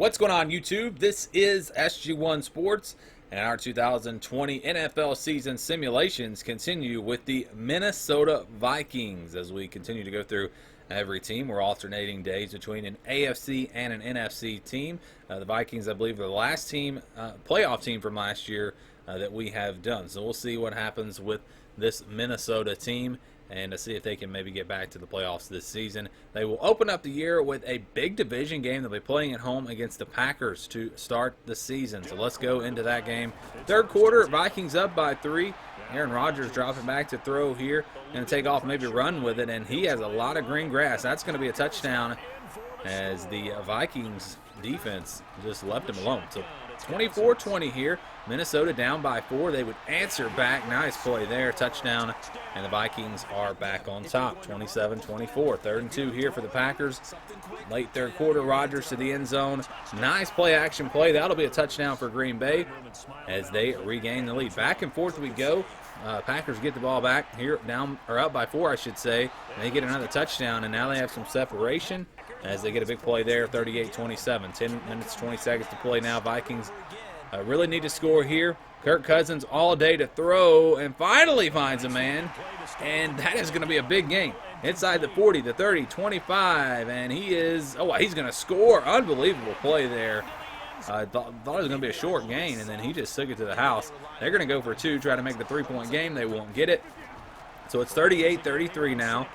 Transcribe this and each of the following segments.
What's going on, YouTube? This is SG1 Sports, and our 2020 NFL season simulations continue with the Minnesota Vikings. As we continue to go through every team, we're alternating days between an AFC and an NFC team. The Vikings, I believe, are the last team, playoff team from last year that we have done. So we'll see what happens with this Minnesota team and to see if they can maybe get back to the playoffs this season. They will open up the year with a big division game. They'll be playing at home against the Packers to start the season. So let's go into that game. Third quarter, Vikings up by 3. Aaron Rodgers dropping back to throw here. Going to take off, maybe run with it, and he has a lot of green grass. That's going to be a touchdown as the Vikings defense just left him alone. So 24-20 here. Minnesota down by 4. They would answer back. Nice play there. Touchdown. And the Vikings are back on top. 27-24. 3rd and 2 here for the Packers. Late third quarter, Rodgers to the end zone. Nice play action play. That'll be a touchdown for Green Bay as they regain the lead. Back and forth we go. Packers get the ball back here, down or up by 4, I should say. And they get another touchdown, and now they have some separation as they get a big play there, 38-27. 10 minutes, 20 seconds to play now. Vikings really need to score here. Kirk Cousins all day to throw, and finally finds a man, and that is going to be a big game. Inside the 40, the 30, 25, and he is, he's going to score. Unbelievable play there. I thought it was going to be a short gain, and then he just took it to the house. They're going to go for 2, try to make the 3-point game. They won't get it. So it's 38-33 now.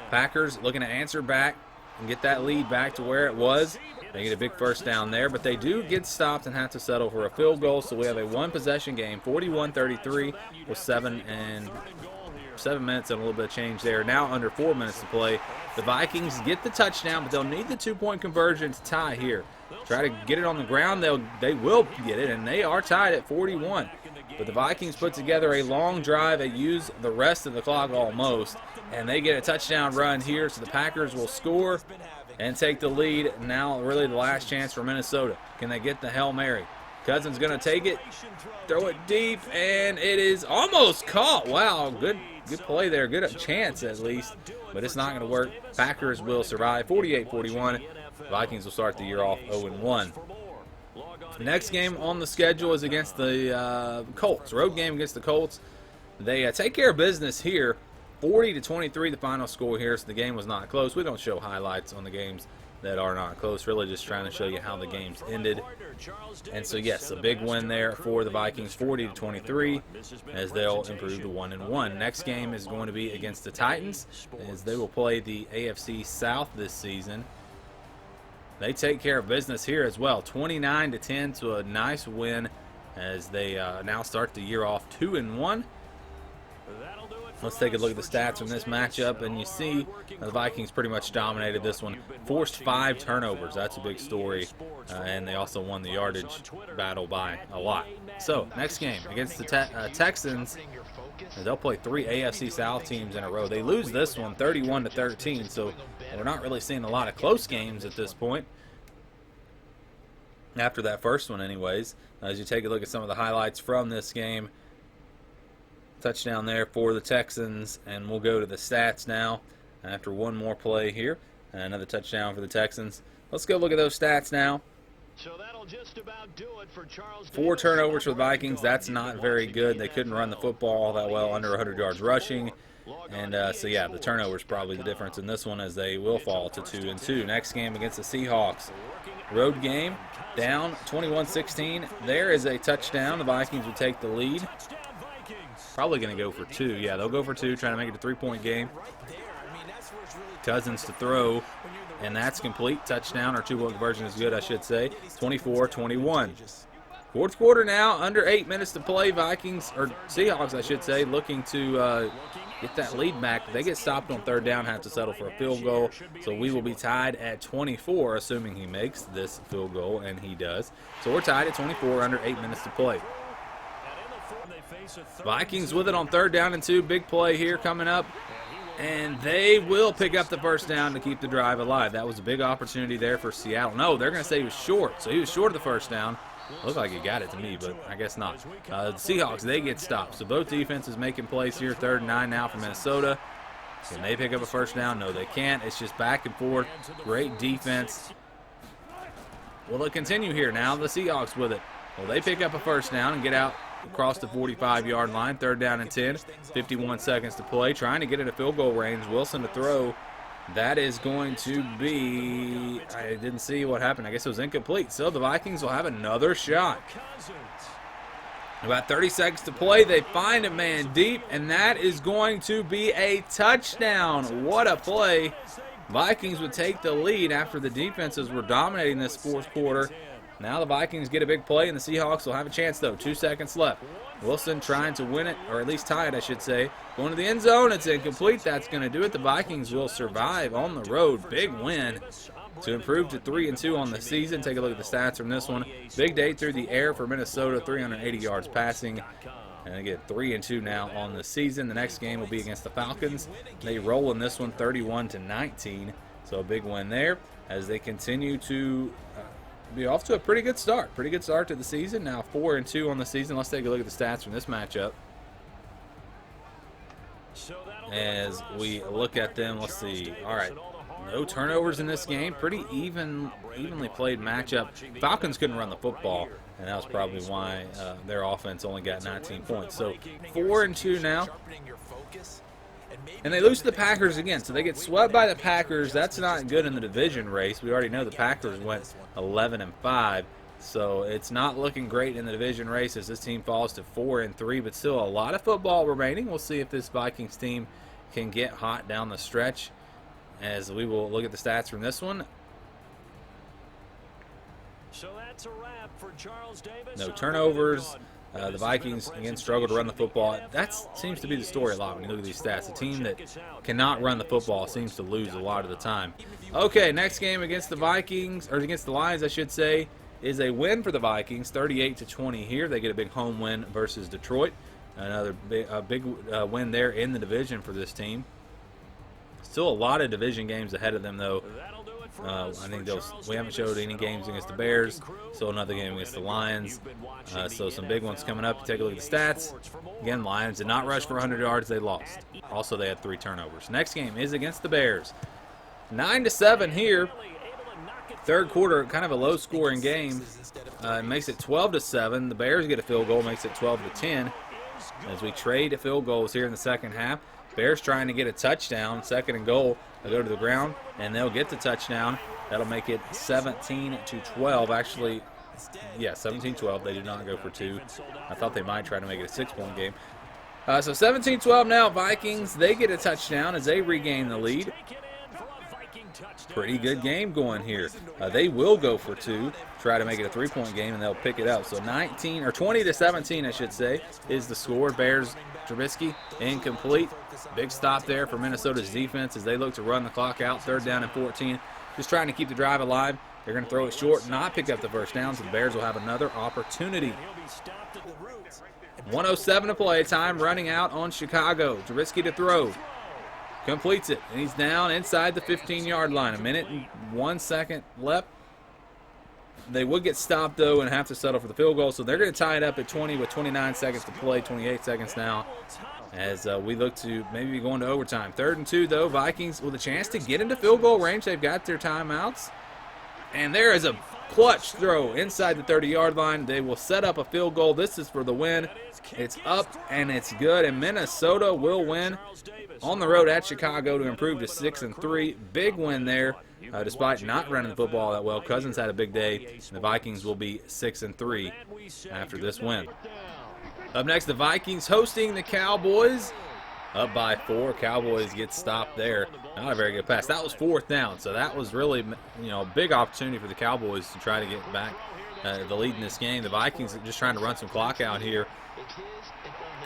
Packers looking to answer back and get that lead back to where it was. They get a big first down there, but they do get stopped and have to settle for a field goal. So we have a one-possession game, 41-33 with 7 minutes and a little bit of change there. Now under 4 minutes to play. The Vikings get the touchdown, but they'll need the 2-point conversion to tie here. Try to get it on the ground. They will get it, and they are tied at 41. But the Vikings put together a long drive. They use the rest of the clock almost, and they get a touchdown run here. So the Packers will score and take the lead. Now really the last chance for Minnesota. Can they get the Hail Mary? Cousins going to take it, throw it deep, and it is almost caught. Wow, good play there. Good chance at least, but it's not going to work. Packers will survive 48-41. Vikings will start the year off 0-1. Next game on the schedule is against the Colts. Road game against the Colts. They take care of business here. 40-23 the final score here, so the game was not close. We don't show highlights on the games that are not close. Really just trying to show you how the games ended. And so, yes, a big win there for the Vikings, 40-23, as they'll improve to 1-1. Next game is going to be against the Titans, as they will play the AFC South this season. They take care of business here as well, 29-10 to a nice win as they now start the year off 2-1. Let's take a look at the stats from this matchup, and you see the Vikings pretty much dominated this one. Forced 5 turnovers. That's a big story, and they also won the yardage battle by a lot. So, next game against the Texans. They'll play 3 AFC South teams in a row. They lose this one 31-13, so we're not really seeing a lot of close games at this point. After that first one anyways, as you take a look at some of the highlights from this game. Touchdown there for the Texans, and we'll go to the stats now after one more play here. Another touchdown for the Texans. Let's go look at those stats now. 4 turnovers for the Vikings. That's not very good. They couldn't run the football all that well, under 100 yards rushing. And so, yeah, the turnover is probably the difference in this one, as they will fall to 2-2. Next game against the Seahawks. Road game, down 21-16. There is a touchdown. The Vikings would take the lead. Probably going to go for 2. Yeah, they'll go for 2, trying to make it a 3-point game. Cousins to throw, and that's complete. Touchdown, or 2-point conversion is good, I should say. 24-21. Fourth quarter now, under 8 minutes to play. Vikings, or Seahawks, I should say, looking to get that lead back. They get stopped on 3rd down, have to settle for a field goal. So we will be tied at 24, assuming he makes this field goal, and he does. So we're tied at 24, under 8 minutes to play. Vikings with it on 3rd down and 2. Big play here coming up. And they will pick up the first down to keep the drive alive. That was a big opportunity there for Seattle. No, they're going to say he was short. So he was short of the first down. Looks like he got it to me, but I guess not. The Seahawks, they get stopped. So both defenses making plays here. 3rd and 9 now for Minnesota. Can they pick up a first down? No, they can't. It's just back and forth. Great defense. Will it continue here? Now the Seahawks with it. Well, they pick up a first down and get out across the 45-yard line. 3rd down and 10. 51 seconds to play. Trying to get into field goal range. Wilson to throw. That is going to be, I didn't see what happened. I guess it was incomplete. So the Vikings will have another shot. About 30 seconds to play. They find a man deep, and that is going to be a touchdown. What a play. Vikings would take the lead after the defenses were dominating this 4th quarter. Now the Vikings get a big play, and the Seahawks will have a chance, though. 2 seconds left. Wilson trying to win it, or at least tie it, I should say. Going to the end zone. It's incomplete. That's going to do it. The Vikings will survive on the road. Big win to improve to 3-2 on the season. Take a look at the stats from this one. Big day through the air for Minnesota. 380 yards passing. And again, 3-2 now on the season. The next game will be against the Falcons. They roll in this one 31-19. So a big win there as they continue to be off to a pretty good start. Pretty good start to the season. Now 4-2 on the season. Let's take a look at the stats from this matchup. As we look at them, let's see. All right, no turnovers in this game. Pretty evenly played matchup. Falcons couldn't run the football, and that was probably why their offense only got 19 points. So 4-2 now. And they lose to the Packers again, so they get swept by the Packers. That's not good in the division race. We already know the Packers went 11-5, so it's not looking great in the division race as this team falls to 4-3, but still a lot of football remaining. We'll see if this Vikings team can get hot down the stretch as we will look at the stats from this one. So that's a wrap for Charles Davis. No turnovers. The Vikings, again, struggle to run the football. That seems to be the story a lot when you look at these stats. A team that cannot run the football seems to lose a lot of the time. Okay, next game against the Vikings, or against the Lions, I should say, is a win for the Vikings, 38-20 here. They get a big home win versus Detroit. Another big win there in the division for this team. Still a lot of division games ahead of them, though. I think we haven't showed any games against the Bears, so another game against the Lions. So some big ones coming up. You take a look at the stats. Again, Lions did not rush for 100 yards. They lost. Also, they had 3 turnovers. Next game is against the Bears. 9-7 here. 3rd quarter, kind of a low-scoring game. It makes it 12-7. The Bears get a field goal, makes it 12-10. As we trade field goals here in the 2nd half. Bears trying to get a touchdown, 2nd and goal. They'll go to the ground, and they'll get the touchdown. That'll make it 17-12. Actually, yeah, 17-12. They did not go for 2. I thought they might try to make it a 6-point game. So 17-12 now. Vikings, they get a touchdown as they regain the lead. Pretty good game going here. They will go for 2, try to make it a 3-point game, and they'll pick it up. So 20-17, I should say, is the score. Bears, Trubisky, incomplete. Big stop there for Minnesota's defense as they look to run the clock out. 3rd down and 14. Just trying to keep the drive alive. They're going to throw it short, not pick up the first down, so the Bears will have another opportunity. 1:07 to play. Time running out on Chicago. Trubisky to throw. Completes it, and he's down inside the 15-yard line. 1 minute and 1 second left. They would get stopped, though, and have to settle for the field goal, so they're going to tie it up at 20 with 29 seconds to play, 28 seconds now, as we look to maybe be going to overtime. 3rd and 2, though. Vikings with a chance to get into field goal range. They've got their timeouts, and there is a clutch throw inside the 30-yard line. They will set up a field goal. This is for the win. It's up, and it's good, and Minnesota will win on the road at Chicago to improve to 6-3. Big win there, despite not running the football that well. Cousins had a big day, and the Vikings will be 6-3 after this win. Up next, the Vikings hosting the Cowboys. Up by 4. Cowboys get stopped there. Not a very good pass. That was 4th down, so that was really, a big opportunity for the Cowboys to try to get back the lead in this game. The Vikings are just trying to run some clock out here.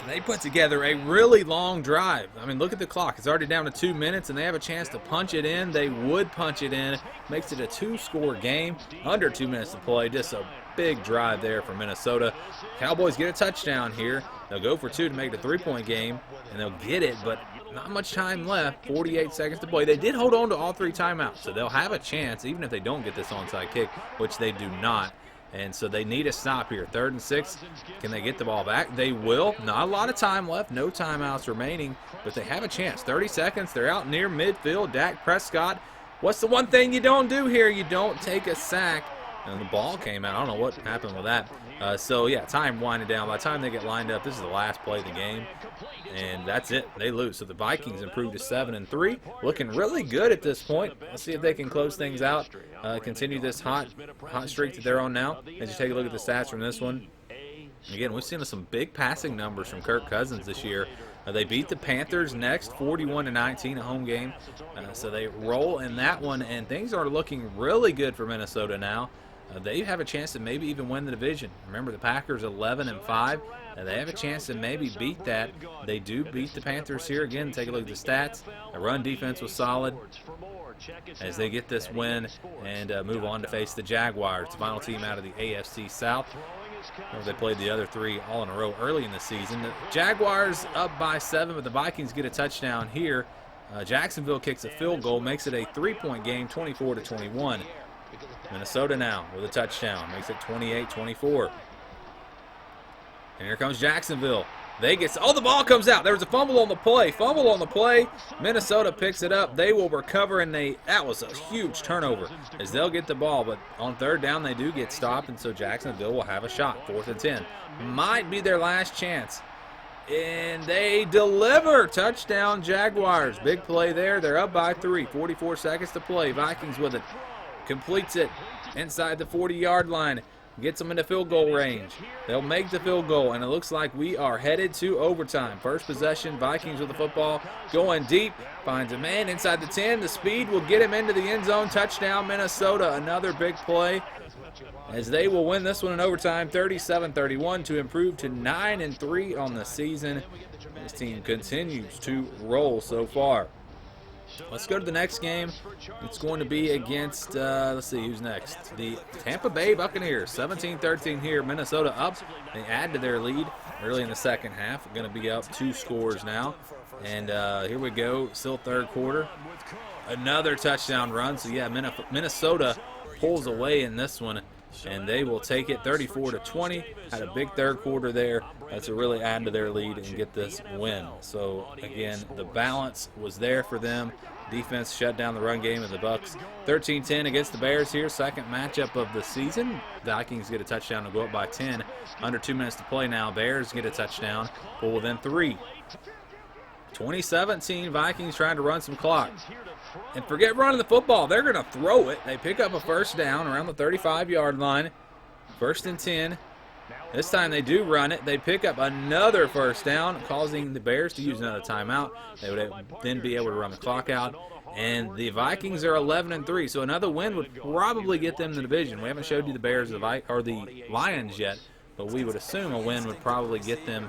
And they put together a really long drive. I mean, look at the clock. It's already down to 2 minutes, and they have a chance to punch it in. They would punch it in. Makes it a 2-score game. Under 2 minutes to play. Just a big drive there for Minnesota. Cowboys get a touchdown here. They'll go for 2 to make it a 3-point game, and they'll get it, but not much time left. 48 seconds to play. They did hold on to all 3 timeouts, so they'll have a chance, even if they don't get this onside kick, which they do not. And so they need a stop here. 3rd and 6. Can they get the ball back? They will. Not a lot of time left. No timeouts remaining. But they have a chance. 30 seconds. They're out near midfield. Dak Prescott. What's the one thing you don't do here? You don't take a sack. and the ball came out. I don't know what happened with that. So, yeah, time winding down. By the time they get lined up, this is the last play of the game, and that's it. They lose. So the Vikings improved to 7-3, looking really good at this point. Let's see if they can close things out, continue this hot streak that they're on now. As you take a look at the stats from this one, again, we've seen some big passing numbers from Kirk Cousins this year. They beat the Panthers next, 41-19, a home game. So they roll in that one, and things are looking really good for Minnesota now. They have a chance to maybe even win the division. Remember, the Packers 11-5. They have a chance to maybe beat that. They do beat the Panthers here. Again, take a look at the stats. The run defense was solid as they get this win and move on to face the Jaguars, the final team out of the AFC South. Remember, they played the other three all in a row early in the season. The Jaguars up by 7, but the Vikings get a touchdown here. Jacksonville kicks a field goal, makes it a 3-point game, 24-21. Minnesota now with a touchdown, makes it 28-24. And here comes Jacksonville. They get, oh, the ball comes out. There was a fumble on the play. Minnesota picks it up. They will recover, and that was a huge turnover as they'll get the ball. But on third down, they do get stopped, and so Jacksonville will have a shot. 4th and 10. Might be their last chance. And they deliver. Touchdown, Jaguars. Big play there. They're up by 3. 44 seconds to play. Vikings with it. Completes it inside the 40-yard line. Gets them into field goal range. They'll make the field goal, and it looks like we are headed to overtime. First possession, Vikings with the football, going deep, finds a man inside the 10. The speed will get him into the end zone. Touchdown, Minnesota. Another big play as they will win this one in overtime, 37-31, to improve to 9-3 on the season. This team continues to roll so far. Let's go to the next game. It's going to be against, let's see, who's next? The Tampa Bay Buccaneers, 17-13 here. Minnesota up. They add to their lead early in the second half. Going to be up 2 scores now. And here we go, still third quarter. Another touchdown run. So, yeah, Minnesota pulls away in this one, and they will take it 34-20. Had a big third quarter there to really add to their lead and get this win. So, again, the balance was there for them. Defense shut down the run game of the Bucs. 13-10 against the Bears here, second matchup of the season. Vikings get a touchdown to go up by 10. Under 2 minutes to play now. Bears get a touchdown, pull within 3. 2017, Vikings trying to run some clock. And forget running the football. They're going to throw it. They pick up a first down around the 35-yard line. 1st and 10. This time they do run it. They pick up another first down, causing the Bears to use another timeout. They would then be able to run the clock out. And the Vikings are 11-3, so another win would probably get them the division. We haven't showed you the Bears or the Lions yet, but we would assume a win would probably get them,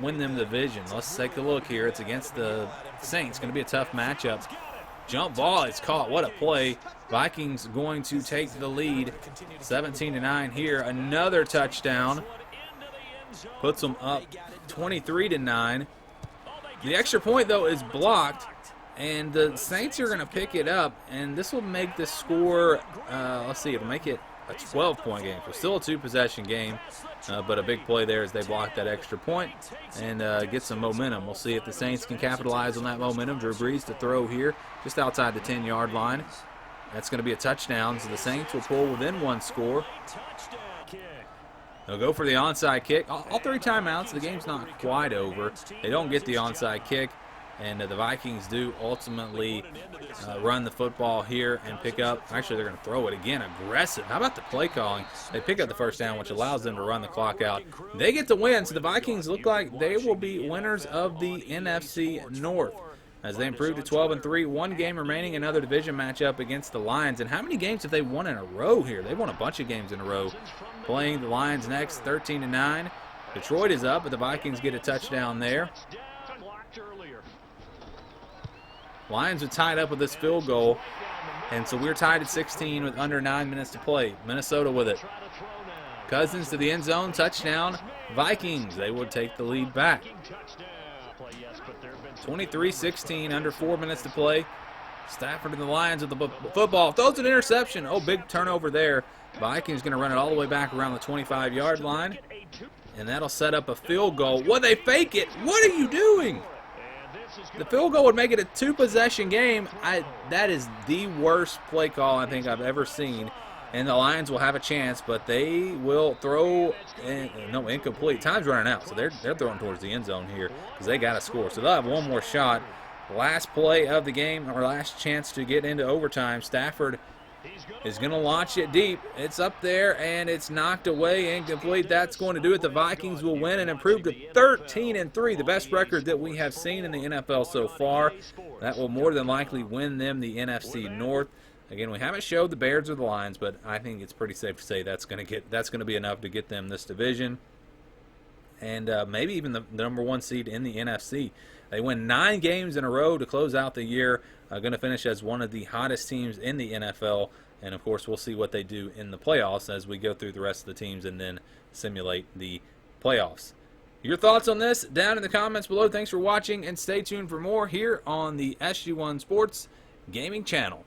win them the division. Let's take a look here. It's against the Saints. Going to be a tough matchup. Jump ball is caught. What a play. Vikings going to take the lead, 17-9 here. Another touchdown puts them up 23-9. The extra point, though, is blocked, and the Saints are going to pick it up, and this will make the score, let's see, it'll make it a 12-point game. So still a 2-possession game, but a big play there as they block that extra point and get some momentum. We'll see if the Saints can capitalize on that momentum. Drew Brees to throw here just outside the 10-yard line. That's going to be a touchdown, so the Saints will pull within 1 score. They'll go for the onside kick. All 3 timeouts. The game's not quite over. They don't get the onside kick. And the Vikings do ultimately run the football here and pick up. Actually, they're going to throw it again. Aggressive. How about the play calling? They pick up the first down, which allows them to run the clock out. They get the win, so the Vikings look like they will be winners of the NFC North as they improve to 12-3. 1 game remaining, another division matchup against the Lions. And how many games have they won in a row here? They've won a bunch of games in a row. Playing the Lions next, 13-9. Detroit is up, but the Vikings get a touchdown there. Lions are tied up with this field goal, and so we're tied at 16 with under 9 minutes to play. Minnesota with it. Cousins to the end zone, touchdown. Vikings, they would take the lead back. 23-16, under 4 minutes to play. Stafford and the Lions with the football. Throws an interception. Oh, big turnover there. Vikings going to run it all the way back around the 25-yard line, and that'll set up a field goal. What, they fake it? What are you doing? The field goal would make it a 2-possession game. That is the worst play call I think I've ever seen. and the Lions will have a chance, but they will throw incomplete. Time's running out, so they're throwing towards the end zone here because they got to score. So they'll have one more shot. Last play of the game, or last chance to get into overtime. Stafford is going to launch it deep. It's up there, and it's knocked away, incomplete. That's going to do it. The Vikings will win and improve to 13-3, the best record that we have seen in the NFL so far. That will more than likely win them the NFC North. Again, we haven't showed the Bears or the Lions, but I think it's pretty safe to say that's going to be enough to get them this division, and maybe even the number 1 seed in the NFC. They win 9 games in a row to close out the year. Going to finish as one of the hottest teams in the NFL. And, of course, we'll see what they do in the playoffs as we go through the rest of the teams and then simulate the playoffs. Your thoughts on this down in the comments below. Thanks for watching, and stay tuned for more here on the SG1 Sports Gaming Channel.